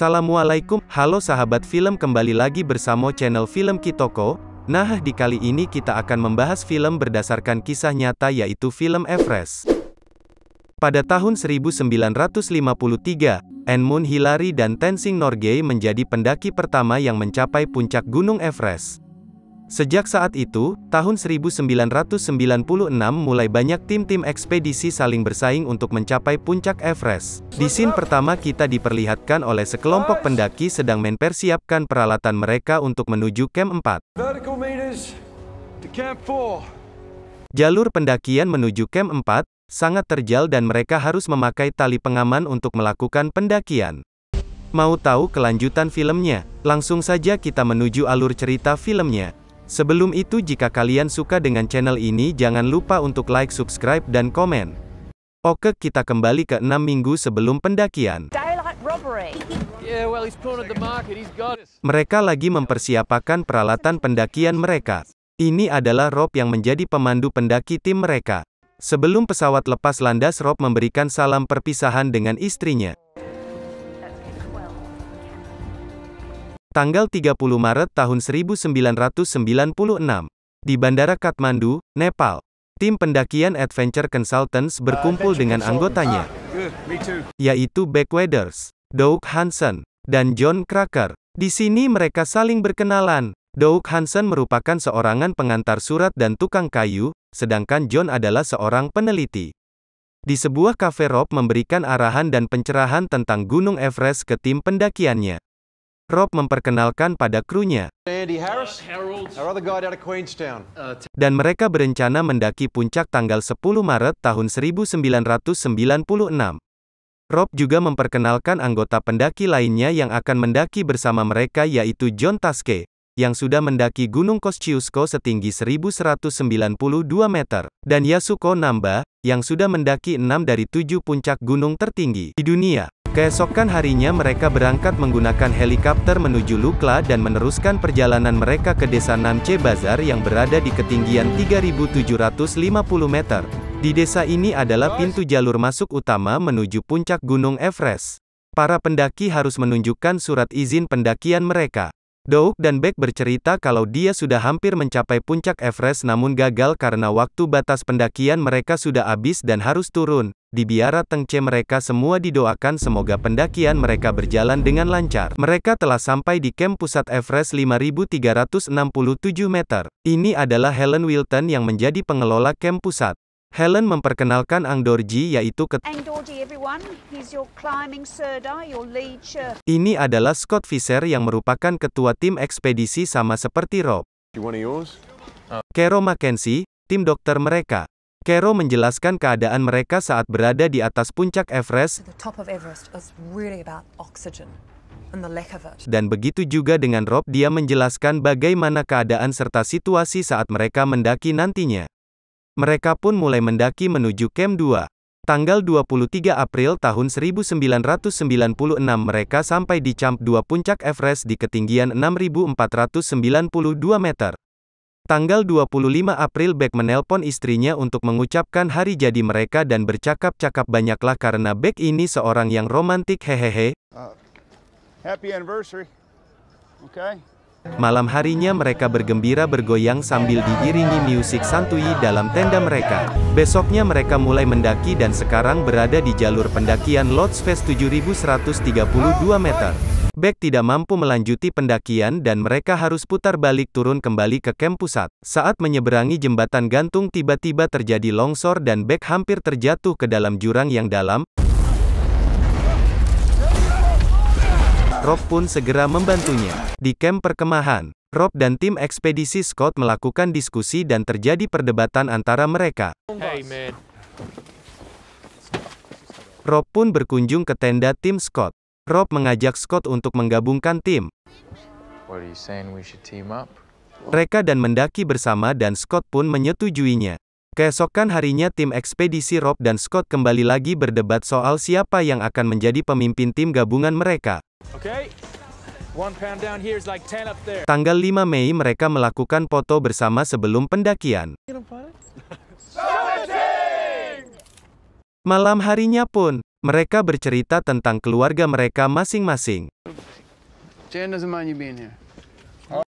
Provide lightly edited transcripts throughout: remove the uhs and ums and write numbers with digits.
Assalamualaikum, halo sahabat film, kembali lagi bersama channel Film Kitoko. Nah, di kali ini kita akan membahas film berdasarkan kisah nyata, yaitu film Everest. Pada tahun 1953, Edmund Hillary dan Tenzing Norgay menjadi pendaki pertama yang mencapai puncak Gunung Everest. Sejak saat itu, tahun 1996 mulai banyak tim-tim ekspedisi saling bersaing untuk mencapai puncak Everest. Di scene pertama kita diperlihatkan oleh sekelompok pendaki sedang mempersiapkan peralatan mereka untuk menuju Camp 4. Jalur pendakian menuju Camp 4 sangat terjal dan mereka harus memakai tali pengaman untuk melakukan pendakian. Mau tahu kelanjutan filmnya? Langsung saja kita menuju alur cerita filmnya. Sebelum itu, jika kalian suka dengan channel ini, jangan lupa untuk like, subscribe, dan komen. Oke, kita kembali ke 6 minggu sebelum pendakian. Mereka lagi mempersiapkan peralatan pendakian mereka. Ini adalah Rob yang menjadi pemandu pendaki tim mereka. Sebelum pesawat lepas landas, Rob memberikan salam perpisahan dengan istrinya. Tanggal 30 Maret tahun 1996, di Bandara Kathmandu, Nepal, tim pendakian Adventure Consultants berkumpul dengan anggotanya, yaitu Beck Weathers, Doug Hansen, dan John Cracker. Di sini mereka saling berkenalan. Doug Hansen merupakan seorang pengantar surat dan tukang kayu, sedangkan John adalah seorang peneliti. Di sebuah kafe, Rob memberikan arahan dan pencerahan tentang Gunung Everest ke tim pendakiannya. Rob memperkenalkan pada krunya, dan mereka berencana mendaki puncak tanggal 10 Maret tahun 1996. Rob juga memperkenalkan anggota pendaki lainnya yang akan mendaki bersama mereka, yaitu John Taske, yang sudah mendaki Gunung Kosciuszko setinggi 1192 meter, dan Yasuko Namba, yang sudah mendaki 6 dari 7 puncak gunung tertinggi di dunia. Keesokan harinya mereka berangkat menggunakan helikopter menuju Lukla dan meneruskan perjalanan mereka ke desa Namche Bazar yang berada di ketinggian 3.750 meter. Di desa ini adalah pintu jalur masuk utama menuju puncak Gunung Everest. Para pendaki harus menunjukkan surat izin pendakian mereka. Doug dan Beck bercerita kalau dia sudah hampir mencapai puncak Everest namun gagal karena waktu batas pendakian mereka sudah habis dan harus turun. Di biara Tengce mereka semua didoakan semoga pendakian mereka berjalan dengan lancar. Mereka telah sampai di camp pusat Everest 5.367 meter. Ini adalah Helen Wilton yang menjadi pengelola camp pusat. Helen memperkenalkan Ang Dorji, yaitu Ini adalah Scott Fisher yang merupakan ketua tim ekspedisi sama seperti Rob. Kero Mackenzie, tim dokter mereka. Kero menjelaskan keadaan mereka saat berada di atas puncak Everest, dan begitu juga dengan Rob, dia menjelaskan bagaimana keadaan serta situasi saat mereka mendaki nantinya. Mereka pun mulai mendaki menuju Camp 2. Tanggal 23 April tahun 1996 mereka sampai di Camp 2 puncak Everest di ketinggian 6.492 meter. Tanggal 25 April Beck menelpon istrinya untuk mengucapkan hari jadi mereka dan bercakap-cakap banyaklah karena Beck ini seorang yang romantik, hehehe. Happy anniversary. Okay. Malam harinya mereka bergembira bergoyang sambil diiringi musik santuy dalam tenda mereka. Besoknya mereka mulai mendaki dan sekarang berada di jalur pendakian Lodge Face 7.132 meter. Beck tidak mampu melanjuti pendakian dan mereka harus putar balik turun kembali ke camp pusat. Saat menyeberangi jembatan gantung tiba-tiba terjadi longsor dan Beck hampir terjatuh ke dalam jurang yang dalam. Rob pun segera membantunya. Di camp perkemahan, Rob dan tim ekspedisi Scott melakukan diskusi dan terjadi perdebatan antara mereka. Rob pun berkunjung ke tenda tim Scott. Rob mengajak Scott untuk menggabungkan tim mereka dan mendaki bersama, dan Scott pun menyetujuinya. Keesokan harinya tim ekspedisi Rob dan Scott kembali lagi berdebat soal siapa yang akan menjadi pemimpin tim gabungan mereka. Tanggal 5 Mei mereka melakukan foto bersama sebelum pendakian. Malam harinya pun, Mereka bercerita tentang keluarga mereka masing-masing. Jan doesn't mind you being here.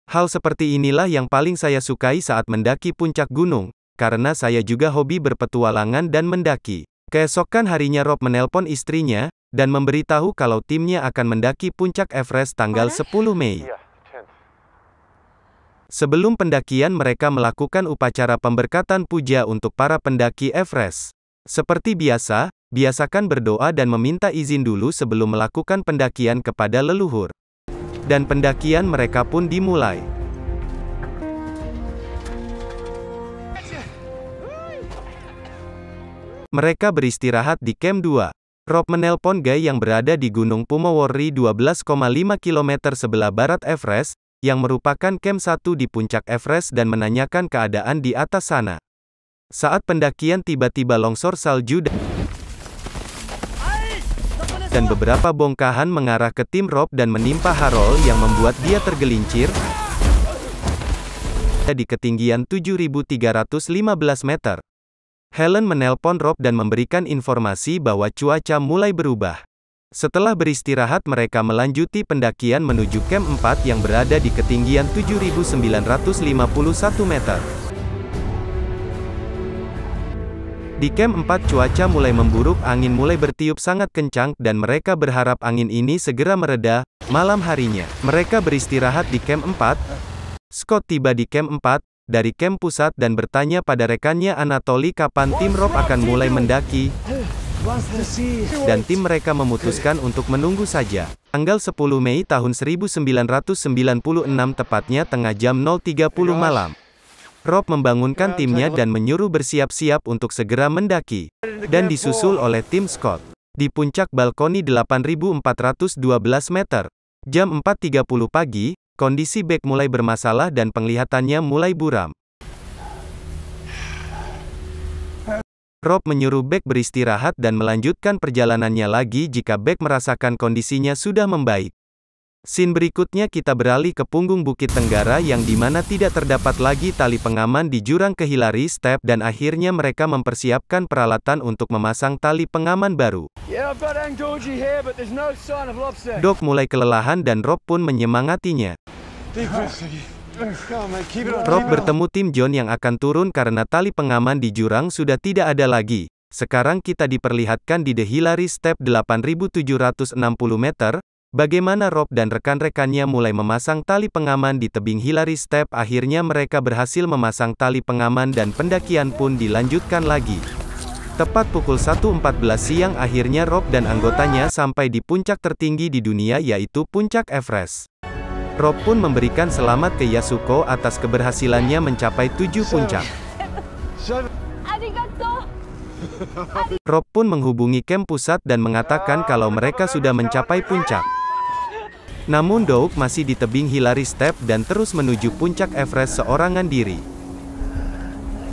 Hal seperti inilah yang paling saya sukai saat mendaki puncak gunung, karena saya juga hobi berpetualangan dan mendaki. Keesokan harinya Rob menelpon istrinya, dan memberitahu kalau timnya akan mendaki puncak Everest tanggal 10 Mei. Sebelum pendakian mereka melakukan upacara pemberkatan puja untuk para pendaki Everest. Seperti biasa, biasakan berdoa dan meminta izin dulu sebelum melakukan pendakian kepada leluhur. Dan pendakian mereka pun dimulai. Mereka beristirahat di Camp 2. Rob menelpon Guy yang berada di Gunung Pumawori 12,5 km sebelah barat Everest, yang merupakan Camp 1 di puncak Everest dan menanyakan keadaan di atas sana. Saat pendakian tiba-tiba longsor salju dan beberapa bongkahan mengarah ke tim Rob dan menimpa Harold yang membuat dia tergelincir di ketinggian 7.315 meter. Helen menelpon Rob dan memberikan informasi bahwa cuaca mulai berubah. Setelah beristirahat mereka melanjuti pendakian menuju Camp 4 yang berada di ketinggian 7.951 meter. Di Camp 4 cuaca mulai memburuk, angin mulai bertiup sangat kencang dan mereka berharap angin ini segera mereda. Malam harinya, mereka beristirahat di Camp 4. Scott tiba di Camp 4 dari camp pusat dan bertanya pada rekannya Anatoly kapan tim Rob akan mulai mendaki. Dan tim mereka memutuskan untuk menunggu saja. Tanggal 10 Mei tahun 1996 tepatnya tengah jam 0.30 malam. Rob membangunkan timnya dan menyuruh bersiap-siap untuk segera mendaki. Dan disusul oleh tim Scott. Di puncak balkoni 8.412 meter. Jam 4.30 pagi, kondisi Beck mulai bermasalah dan penglihatannya mulai buram. Rob menyuruh Beck beristirahat dan melanjutkan perjalanannya lagi jika Beck merasakan kondisinya sudah membaik. Scene berikutnya kita beralih ke punggung Bukit Tenggara yang dimana tidak terdapat lagi tali pengaman di jurang ke Hillary Step dan akhirnya mereka mempersiapkan peralatan untuk memasang tali pengaman baru. Doc mulai kelelahan dan Rob pun menyemangatinya. Rob bertemu tim John yang akan turun karena tali pengaman di jurang sudah tidak ada lagi. Sekarang kita diperlihatkan di The Hillary Step 8.760 meter, bagaimana Rob dan rekan-rekannya mulai memasang tali pengaman di tebing Hillary Step. Akhirnya mereka berhasil memasang tali pengaman dan pendakian pun dilanjutkan lagi. Tepat pukul 1.14 siang akhirnya Rob dan anggotanya sampai di puncak tertinggi di dunia yaitu puncak Everest. Rob pun memberikan selamat ke Yasuko atas keberhasilannya mencapai 7 puncak. Rob pun menghubungi camp pusat dan mengatakan kalau mereka sudah mencapai puncak. Namun Doug masih di tebing Hillary Step dan terus menuju puncak Everest seorangan diri.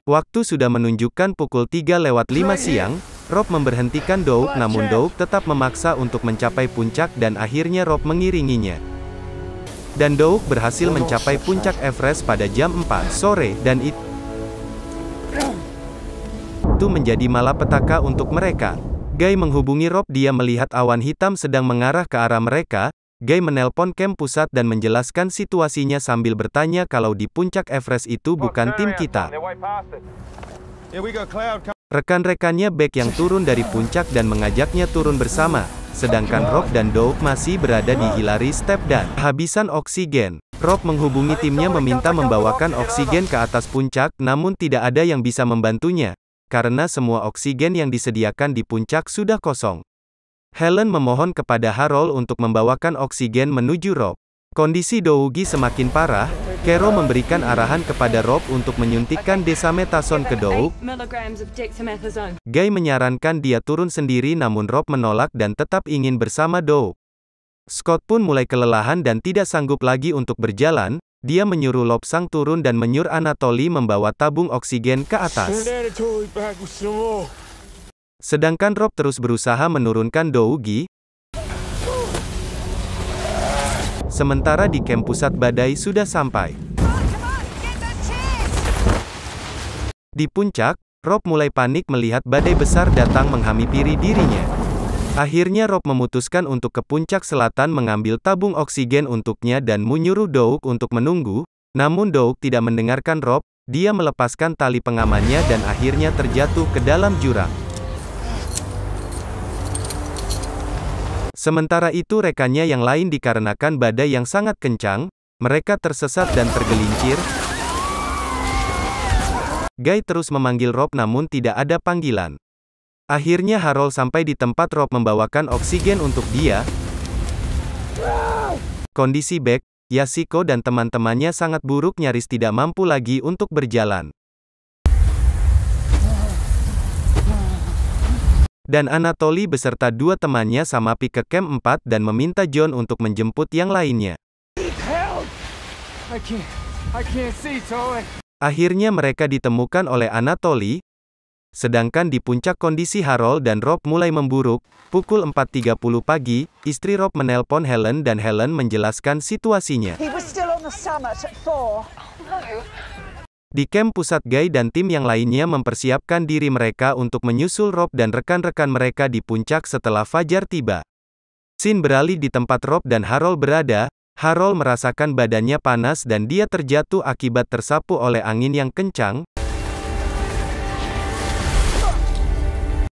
Waktu sudah menunjukkan pukul 3:05 siang, Rob memberhentikan Doug namun Doug tetap memaksa untuk mencapai puncak dan akhirnya Rob mengiringinya. Dan Doug berhasil mencapai puncak Everest pada jam 4 sore dan itu menjadi malapetaka untuk mereka. Guy menghubungi Rob, dia melihat awan hitam sedang mengarah ke arah mereka. Guy menelpon camp pusat dan menjelaskan situasinya sambil bertanya kalau di puncak Everest itu bukan tim kita. Rekan-rekannya Beck yang turun dari puncak dan mengajaknya turun bersama, sedangkan Rob dan Doug masih berada di Hillary Step dan kehabisan oksigen. Rob menghubungi timnya meminta membawakan oksigen ke atas puncak, namun tidak ada yang bisa membantunya, karena semua oksigen yang disediakan di puncak sudah kosong. Helen memohon kepada Harold untuk membawakan oksigen menuju Rob. Kondisi Dougie semakin parah. Kero memberikan arahan kepada Rob untuk menyuntikkan desamethasone ke Doug. Guy menyarankan dia turun sendiri namun Rob menolak dan tetap ingin bersama Doug. Scott pun mulai kelelahan dan tidak sanggup lagi untuk berjalan. Dia menyuruh Lobsang turun dan menyuruh Anatoly membawa tabung oksigen ke atas. Sedangkan Rob terus berusaha menurunkan Dougie. Sementara di camp pusat badai sudah sampai. Di puncak, Rob mulai panik melihat badai besar datang menghampiri dirinya. Akhirnya Rob memutuskan untuk ke puncak selatan mengambil tabung oksigen untuknya dan menyuruh Doug untuk menunggu, namun Doug tidak mendengarkan Rob, dia melepaskan tali pengamannya dan akhirnya terjatuh ke dalam jurang. Sementara itu rekannya yang lain dikarenakan badai yang sangat kencang, mereka tersesat dan tergelincir. Guy terus memanggil Rob namun tidak ada panggilan. Akhirnya Harold sampai di tempat Rob membawakan oksigen untuk dia. Kondisi Beck, Yashiko dan teman-temannya sangat buruk, nyaris tidak mampu lagi untuk berjalan. Dan Anatoly beserta dua temannya sampai ke camp 4 dan meminta John untuk menjemput yang lainnya. Akhirnya mereka ditemukan oleh Anatoly, sedangkan di puncak kondisi Harold dan Rob mulai memburuk. Pukul 4.30 pagi, istri Rob menelpon Helen dan Helen menjelaskan situasinya. Di camp pusat, Guy dan tim yang lainnya mempersiapkan diri mereka untuk menyusul Rob dan rekan-rekan mereka di puncak setelah fajar tiba. Scene beralih di tempat Rob dan Harold berada. Harold merasakan badannya panas dan dia terjatuh akibat tersapu oleh angin yang kencang.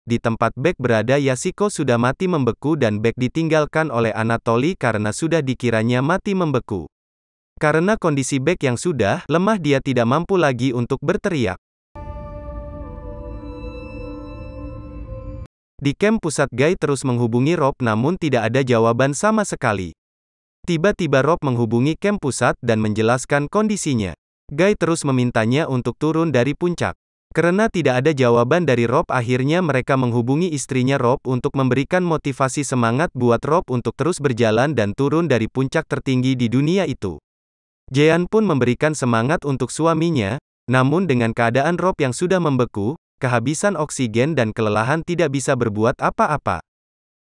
Di tempat Beck berada, Yashiko sudah mati membeku dan Beck ditinggalkan oleh Anatoly karena sudah dikiranya mati membeku. Karena kondisi Beck yang sudah lemah, dia tidak mampu lagi untuk berteriak. Di camp pusat, Guy terus menghubungi Rob namun tidak ada jawaban sama sekali. Tiba-tiba Rob menghubungi camp pusat dan menjelaskan kondisinya. Guy terus memintanya untuk turun dari puncak. Karena tidak ada jawaban dari Rob, akhirnya mereka menghubungi istrinya Rob untuk memberikan motivasi semangat buat Rob untuk terus berjalan dan turun dari puncak tertinggi di dunia itu. Jean pun memberikan semangat untuk suaminya, namun dengan keadaan Rob yang sudah membeku, kehabisan oksigen dan kelelahan tidak bisa berbuat apa-apa.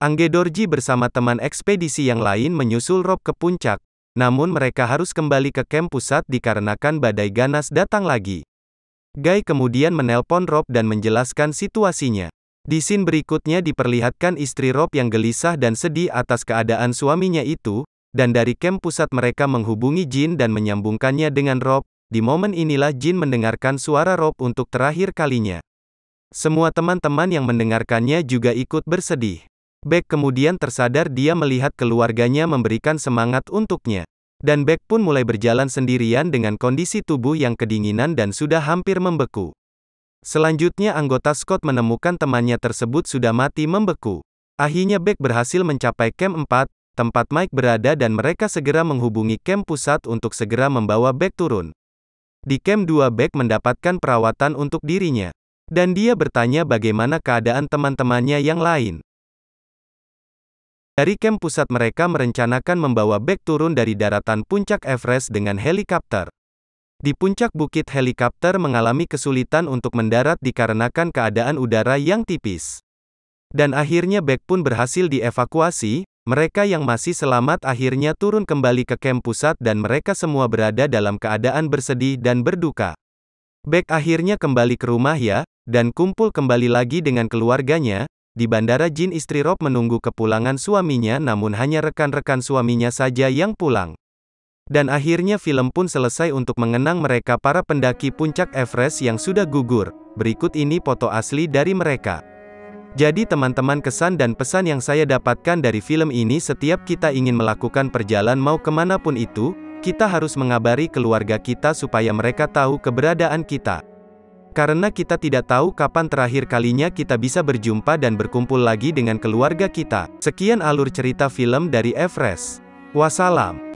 Angge Dorji bersama teman ekspedisi yang lain menyusul Rob ke puncak, namun mereka harus kembali ke camp pusat dikarenakan badai ganas datang lagi. Guy kemudian menelpon Rob dan menjelaskan situasinya. Di scene berikutnya diperlihatkan istri Rob yang gelisah dan sedih atas keadaan suaminya itu, dan dari camp pusat mereka menghubungi Jin dan menyambungkannya dengan Rob. Di momen inilah Jin mendengarkan suara Rob untuk terakhir kalinya. Semua teman-teman yang mendengarkannya juga ikut bersedih. Beck kemudian tersadar dia melihat keluarganya memberikan semangat untuknya. Dan Beck pun mulai berjalan sendirian dengan kondisi tubuh yang kedinginan dan sudah hampir membeku. Selanjutnya anggota Scott menemukan temannya tersebut sudah mati membeku. Akhirnya Beck berhasil mencapai camp 4, tempat Mike berada, dan mereka segera menghubungi camp pusat untuk segera membawa Beck turun. Di camp 2 Beck mendapatkan perawatan untuk dirinya. Dan dia bertanya bagaimana keadaan teman-temannya yang lain. Dari camp pusat mereka merencanakan membawa Beck turun dari daratan puncak Everest dengan helikopter. Di puncak bukit, helikopter mengalami kesulitan untuk mendarat dikarenakan keadaan udara yang tipis. Dan akhirnya Beck pun berhasil dievakuasi. Mereka yang masih selamat akhirnya turun kembali ke camp pusat dan mereka semua berada dalam keadaan bersedih dan berduka. Beck akhirnya kembali ke rumah dan kumpul kembali lagi dengan keluarganya. Di bandara, Jin istri Rob menunggu kepulangan suaminya, namun hanya rekan-rekan suaminya saja yang pulang. Dan akhirnya film pun selesai untuk mengenang mereka para pendaki puncak Everest yang sudah gugur. Berikut ini foto asli dari mereka. Jadi teman-teman, kesan dan pesan yang saya dapatkan dari film ini, setiap kita ingin melakukan perjalanan mau kemanapun itu, kita harus mengabari keluarga kita supaya mereka tahu keberadaan kita. Karena kita tidak tahu kapan terakhir kalinya kita bisa berjumpa dan berkumpul lagi dengan keluarga kita. Sekian alur cerita film dari Everest. Wassalam.